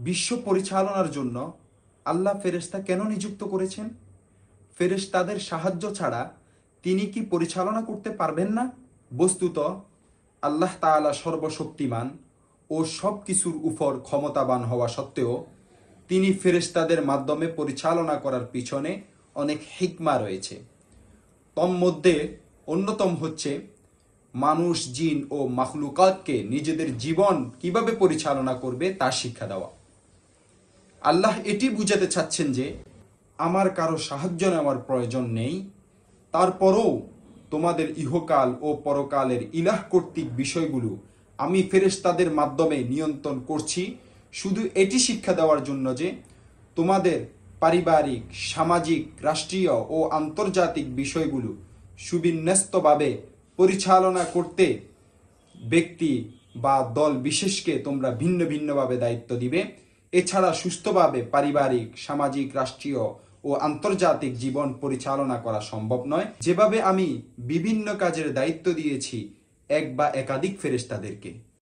বিশ্ব পরিচালনার জন্য আল্লাহ ফেরেশতা কেন নিযুক্ত করেছেন? ফেরেশতাদের সাহায্য ছাড়া তিনি কি পরিচালনা করতে পারবেন না? বস্তুত আল্লাহ তাআলা সর্বশক্তিমান ও সব কিছুর উপর ক্ষমতাবান হওয়া সত্ত্বেও তিনি ফেরেশতাদের মাধ্যমে পরিচালনা করার পিছনে অনেক হিকমা রয়েছে। তন্মধ্যে অন্যতম হচ্ছে মানুষ, জিন ও মাখলুকাতকে নিজেদের জীবন কিভাবে পরিচালনা করবে তা শিক্ষা দেওয়া। আল্লাহ এটি বুঝাতে চাচ্ছেন যে আমার কারো সাহায্য নেওয়ার প্রয়োজন নেই, তারপরও তোমাদের ইহকাল ও পরকালের ইলাহ কর্তৃক বিষয়গুলো আমি ফেরেশতাদের মাধ্যমে নিয়ন্ত্রণ করছি, শুধু এটি শিক্ষা দেওয়ার জন্য যে তোমাদের পারিবারিক, সামাজিক, রাষ্ট্রীয় ও আন্তর্জাতিক বিষয়গুলো সুবিন্যস্তভাবে পরিচালনা করতে ব্যক্তি বা দল বিশেষকে তোমরা ভিন্ন ভিন্নভাবে দায়িত্ব দিবে। এছাড়া সুস্থভাবে পারিবারিক, সামাজিক, রাষ্ট্রীয় ও আন্তর্জাতিক জীবন পরিচালনা করা সম্ভব নয়, যেভাবে আমি বিভিন্ন কাজের দায়িত্ব দিয়েছি এক বা একাধিক ফেরেশতাদেরকে।